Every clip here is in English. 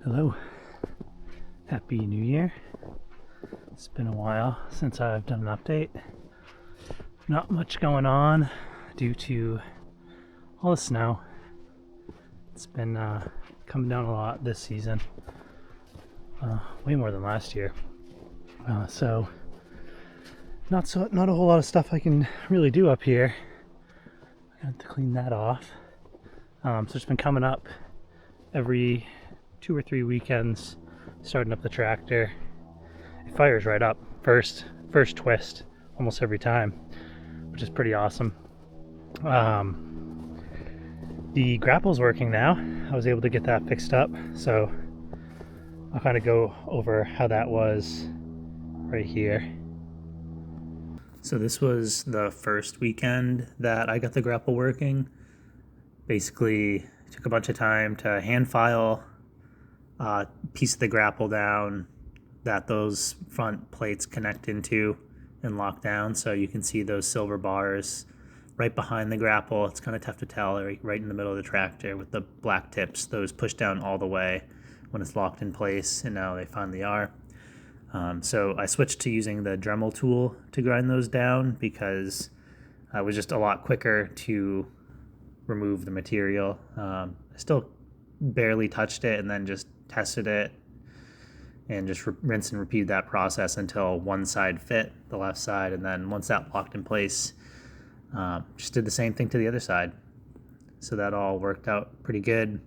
Hello, Happy New Year. It's been a while since I've done an update. Not much going on due to all the snow. It's been coming down a lot this season, way more than last year. So not a whole lot of stuff I can really do up here. I have to clean that off. So it's been coming up every 2 or 3 weekends, starting up the tractor. It fires right up first twist almost every time, which is pretty awesome. The grapple's working now. I was able to get that fixed up, so I'll kind of go over how that was right here. So this was the first weekend that I got the grapple working. Basically, it took a bunch of time to hand file piece of the grapple down that those front plates connect into and lock down. So you can see those silver bars right behind the grapple. It's kind of tough to tell, right in the middle of the tractor with the black tips. Those push down all the way when it's locked in place, and now they finally are. So I switched to using the Dremel tool to grind those down because it was just a lot quicker to remove the material. I still barely touched it and then just tested it and just rinse and repeat that process until one side fit, the left side, and then once that locked in place, just did the same thing to the other side. So that all worked out pretty good.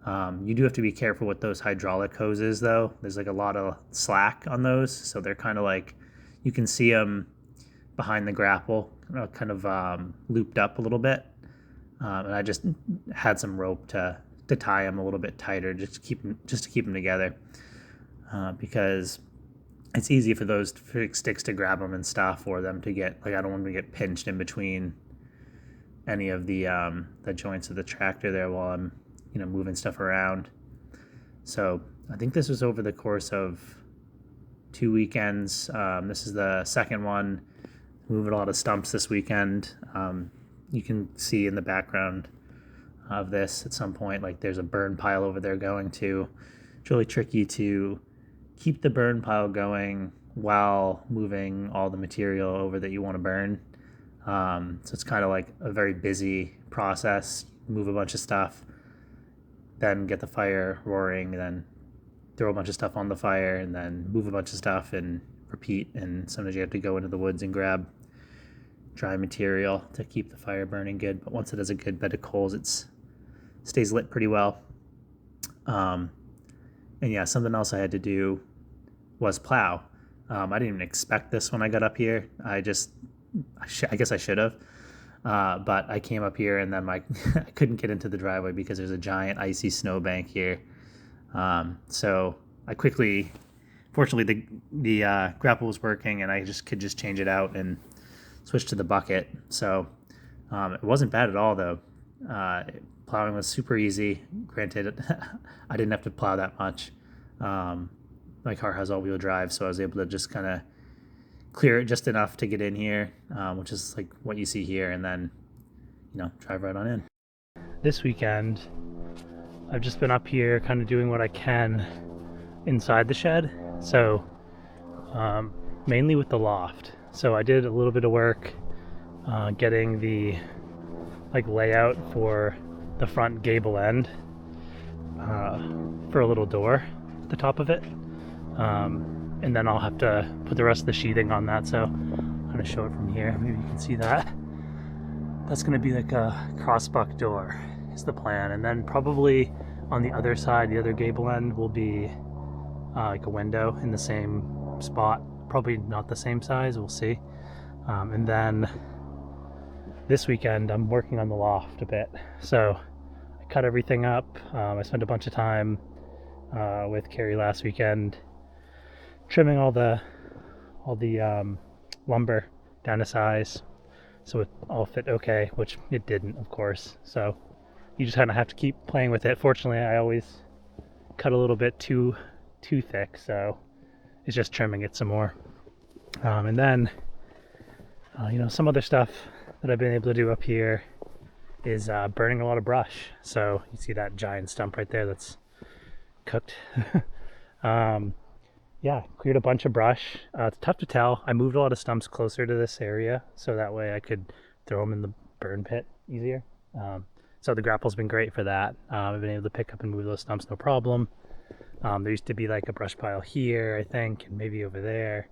You do have to be careful with those hydraulic hoses though. There's like a lot of slack on those, so they're kind of like, you can see them behind the grapple, kind of looped up a little bit. And I just had some rope to tie them a little bit tighter, just to keep them together, because it's easy for those sticks to grab them and stuff, or them to get, like, I don't want them to get pinched in between any of the joints of the tractor there while I'm moving stuff around. So I think this was over the course of 2 weekends. This is the second one. Moving a lot of stumps this weekend. You can see in the background of this at some point, like, there's a burn pile over there going to. It's really tricky to keep the burn pile going while moving all the material over that you want to burn. So it's kind of like a very busy process. Move a bunch of stuff, then get the fire roaring, then throw a bunch of stuff on the fire, and then move a bunch of stuff and repeat. And sometimes you have to go into the woods and grab dry material to keep the fire burning good. But once it has a good bed of coals, it stays lit pretty well. And yeah, something else I had to do was plow. I didn't even expect this when I got up here. I guess I should have. But I came up here and then I couldn't get into the driveway because there's a giant icy snowbank here. So I quickly, fortunately the grapple was working and I could just change it out and switch to the bucket. So it wasn't bad at all though. Plowing was super easy. Granted, I didn't have to plow that much. My car has all-wheel drive, so I was able to just kind of clear it just enough to get in here, which is like what you see here, and then drive right on in. This weekend I've just been up here kind of doing what I can inside the shed, so mainly with the loft. So I did a little bit of work getting the layout for the front gable end for a little door at the top of it, and then I'll have to put the rest of the sheathing on that. So I'm going to show it from here. Maybe you can see that. That's going to be like a crossbuck door is the plan, and then probably on the other side, the other gable end will be like a window in the same spot. Probably not the same size, we'll see. And then this weekend I'm working on the loft a bit. So I cut everything up. I spent a bunch of time with Carrie last weekend trimming all the lumber down to size so it all fit okay, which it didn't, of course. So you just kind of have to keep playing with it. Fortunately, I always cut a little bit too thick, so it's just trimming it some more. And then some other stuff that I've been able to do up here is burning a lot of brush. So you see that giant stump right there that's cooked. Yeah, cleared a bunch of brush. It's tough to tell. I moved a lot of stumps closer to this area so that way I could throw them in the burn pit easier. So the grapple's been great for that. I've been able to pick up and move those stumps no problem. There used to be like a brush pile here, I think, and maybe over there.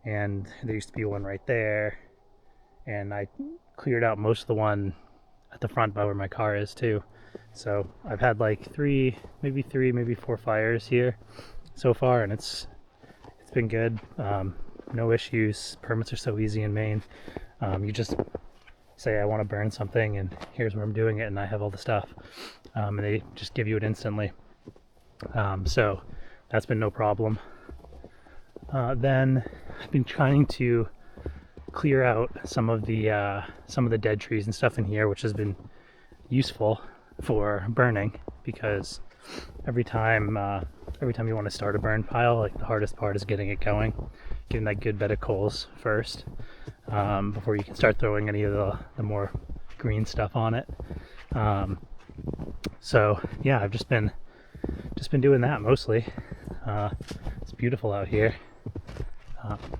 And there used to be one right there. And I cleared out most of the one at the front by where my car is too. So I've had like three, maybe 4 fires here so far, and it's been good. No issues. Permits are so easy in Maine. You just say I want to burn something and here's where I'm doing it, and I have all the stuff, and they just give you it instantly. So that's been no problem. Then I've been trying to clear out some of the dead trees and stuff in here, which has been useful for burning, because every time you want to start a burn pile, like the hardest part is getting it going, getting that good bed of coals first, before you can start throwing any of the more green stuff on it. So yeah, I've just been doing that mostly. It's beautiful out here.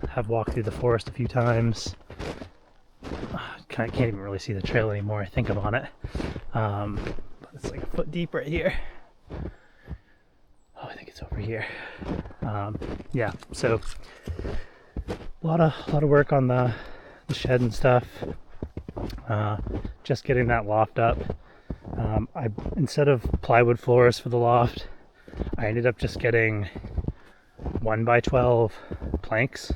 Have walked through the forest a few times. Can't even really see the trail anymore, I think I'm on it. But it's like a foot deep right here. Oh, I think it's over here. Yeah, so a lot of work on the shed and stuff. Just getting that loft up. Instead of plywood floors for the loft, I ended up just getting 1x12 planks,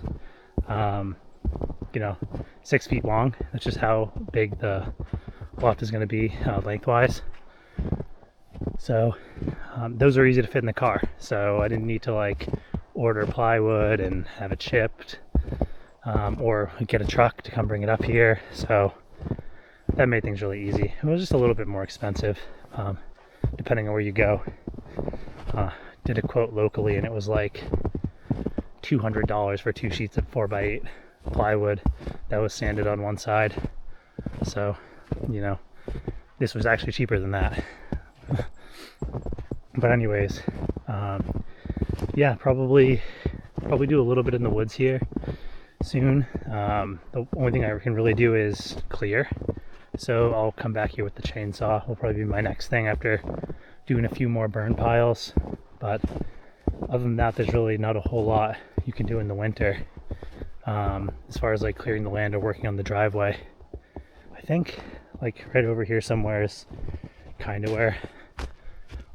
6 feet long. That's just how big the loft is going to be lengthwise. So those are easy to fit in the car, so I didn't need to like order plywood and have it shipped, or get a truck to come bring it up here. So that made things really easy. It was just a little bit more expensive, depending on where you go. Did a quote locally and it was like $200 for 2 sheets of 4x8 plywood that was sanded on one side. So, this was actually cheaper than that. But anyways, yeah, probably do a little bit in the woods here soon. The only thing I can really do is clear. So I'll come back here with the chainsaw. Will probably be my next thing after doing a few more burn piles. But other than that, there's really not a whole lot you can do in the winter, as far as like clearing the land or working on the driveway. I think like right over here somewhere is kind of where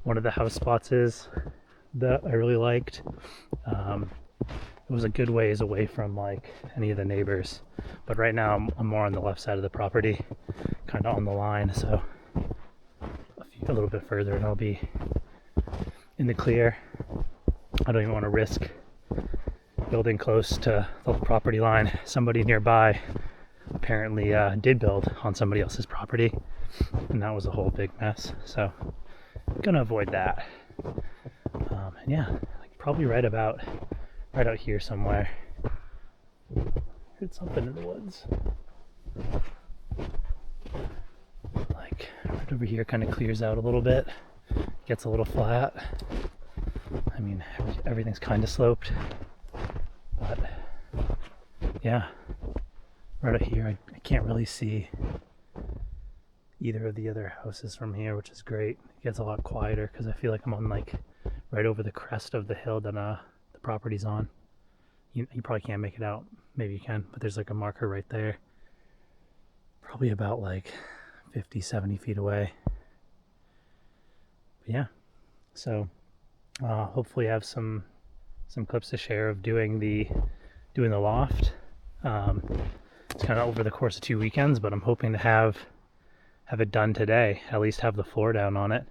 one of the house spots is that I really liked. It was a good ways away from like any of the neighbors, but right now I'm more on the left side of the property, kind of on the line, so a little bit further and I'll be in the clear. I don't even want to risk building close to the property line. Somebody nearby apparently did build on somebody else's property, and that was a whole big mess, so I'm gonna avoid that. And yeah, like probably right out here somewhere. Heard something in the woods. Like right over here kind of clears out a little bit, gets a little flat. I mean, everything's kind of sloped, but yeah, right out here I can't really see either of the other houses from here, which is great. It gets a lot quieter because I feel like I'm on like right over the crest of the hill that the property's on. You probably can't make it out. Maybe you can, but there's like a marker right there, probably about like 50-70 feet away. But yeah, so hopefully have some clips to share of doing the loft. It's kind of over the course of 2 weekends, but I'm hoping to have it done today, at least have the floor down on it.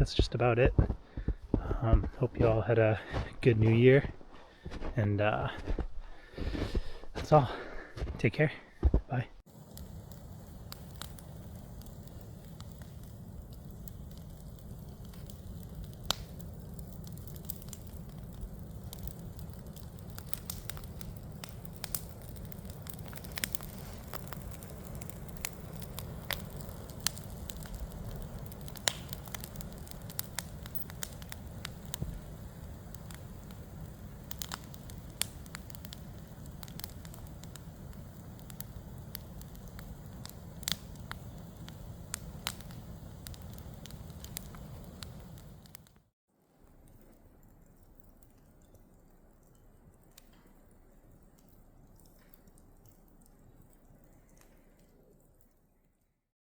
that's just about it. Hope you all had a good new year, and that's all. Take care.